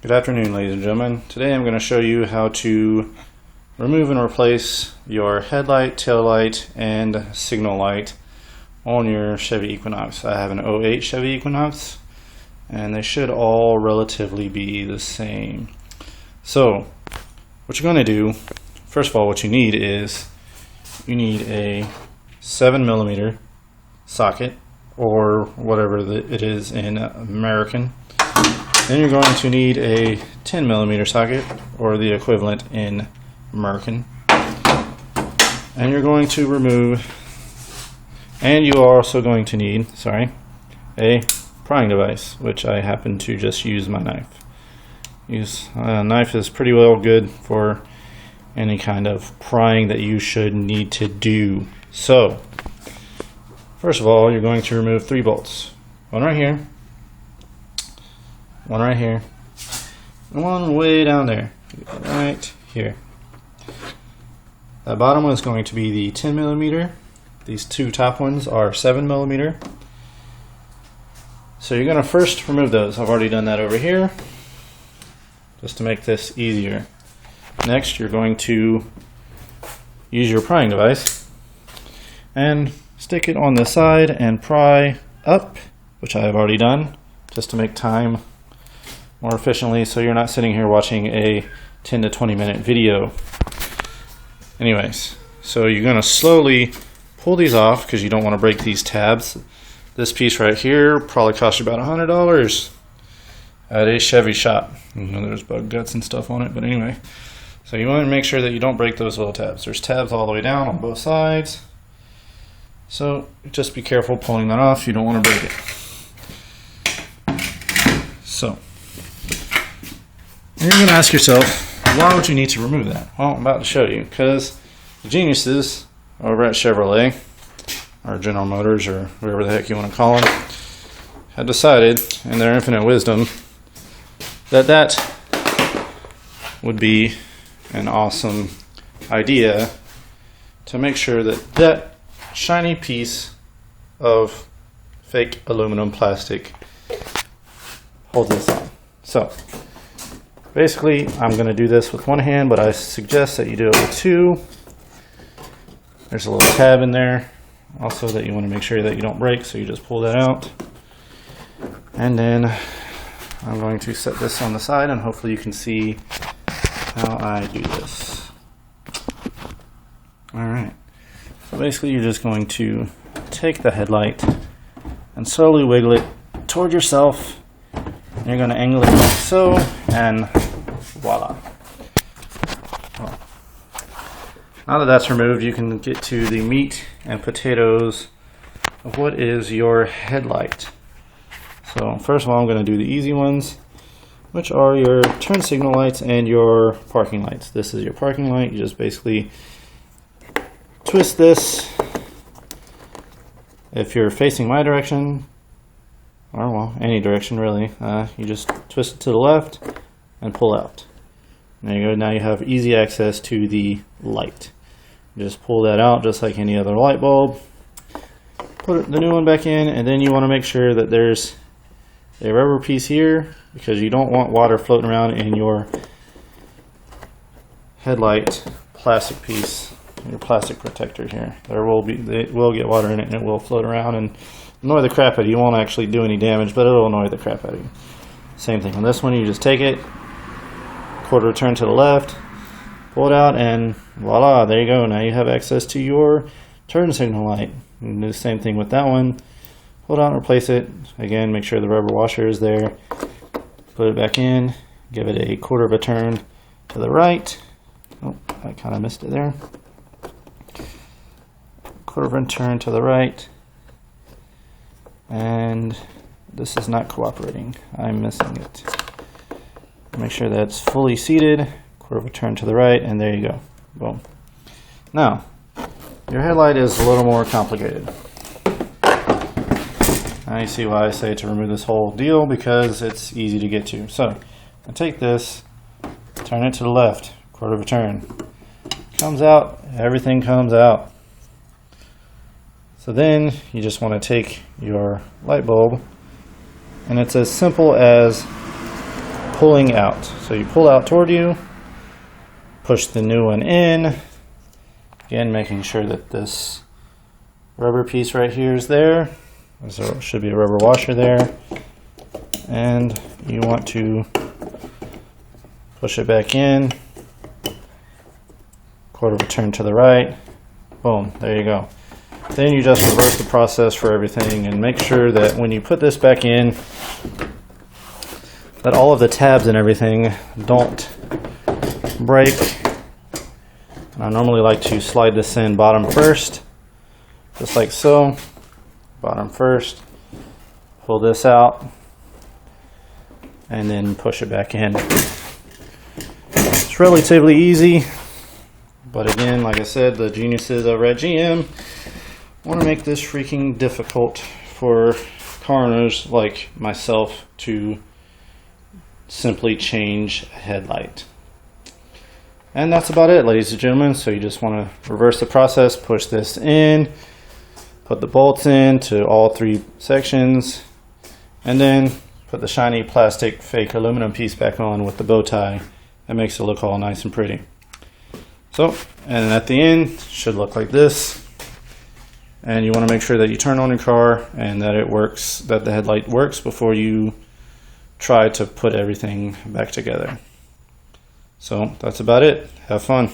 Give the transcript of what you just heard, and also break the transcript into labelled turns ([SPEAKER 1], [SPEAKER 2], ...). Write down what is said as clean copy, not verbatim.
[SPEAKER 1] Good afternoon, ladies and gentlemen. Today I'm going to show you how to remove and replace your headlight, tail light, and signal light on your Chevy Equinox. I have an 08 Chevy Equinox, and they should all relatively be the same. So, what you're going to do, first of all, what you need is you need a 7mm socket, or whatever it is in American. Then you're going to need a 10mm socket, or the equivalent in American. And you're going to remove, and you are also going to need, a prying device, which I happen to just use my knife. A knife is pretty well good for any kind of prying that you should need to do. So, first of all, you're going to remove 3 bolts. One right here, one right here, and one way down there, right here. The bottom one is going to be the 10mm. These 2 top ones are 7mm. So you're going to first remove those. I've already done that over here, just to make this easier. Next, you're going to use your prying device and stick it on the side and pry up, which I have already done, just to make time more efficiently, so you're not sitting here watching a 10 to 20 minute video. Anyways, so you're going to slowly pull these off because you don't want to break these tabs. This piece right here probably cost you about $100 at a Chevy shop. There's bug guts and stuff on it, but anyway. So you want to make sure that you don't break those little tabs. There's tabs all the way down on both sides. So just be careful pulling that off. You don't want to break it. So you're going to ask yourself, why would you need to remove that? Well, I'm about to show you, because the geniuses over at Chevrolet, or General Motors, or whatever the heck you want to call them, had decided, in their infinite wisdom, that that would be an awesome idea to make sure that that shiny piece of fake aluminum plastic holds this on. So basically, I'm going to do this with one hand, but I suggest that you do it with 2. There's a little tab in there also that you want to make sure that you don't break, so you just pull that out. And then I'm going to set this on the side, and hopefully you can see how I do this. Alright, so basically you're just going to take the headlight and slowly wiggle it toward yourself. And you're going to angle it like so, and voila. Well, now that that's removed, you can get to the meat and potatoes of what is your headlight. So first of all, I'm going to do the easy ones, which are your turn signal lights and your parking lights. This is your parking light. You just basically twist this. If you're facing my direction, or well, any direction really, you just twist it to the left and pull out. There you go. Now you have easy access to the light. Just pull that out just like any other light bulb. Put the new one back in, and then you want to make sure that there's a rubber piece here, because you don't want water floating around in your headlight plastic piece, your plastic protector here. It will get water in it, and it will float around and annoy the crap out of you. You won't actually do any damage, but it'll annoy the crap out of you. Same thing on this one. You just take it, quarter turn to the left, pull it out, and voila, there you go. Now you have access to your turn signal light. You can do the same thing with that one. Pull it out and replace it. Again, make sure the rubber washer is there. Put it back in, give it a quarter of a turn to the right. Oh, I kind of missed it there. Quarter of a turn to the right. And this is not cooperating. I'm missing it. Make sure that's fully seated. Quarter of a turn to the right, and there you go. Boom. Now, your headlight is a little more complicated. Now you see why I say to remove this whole deal, because it's easy to get to. So, I take this, turn it to the left, quarter of a turn. Comes out, everything comes out. So then you just want to take your light bulb, and it's as simple as pulling out. So you pull out toward you, push the new one in, again making sure that this rubber piece right here is there. There should be a rubber washer there, and you want to push it back in, quarter of a turn to the right, boom, there you go. Then you just reverse the process for everything and make sure that when you put this back in, that all of the tabs and everything don't break. And I normally like to slide this in bottom first, just like so. Bottom first, pull this out, and then push it back in. It's relatively easy, but again, like I said, the geniuses over at GM want to make this freaking difficult for car owners like myself to simply change a headlight. And that's about it, ladies and gentlemen. So you just want to reverse the process, push this in, put the bolts in to all three sections, and then put the shiny plastic fake aluminum piece back on with the bow tie. That makes it look all nice and pretty. So, and at the end, should look like this. And you want to make sure that you turn on your car and that it works, that the headlight works before you try to put everything back together. So that's about it. Have fun.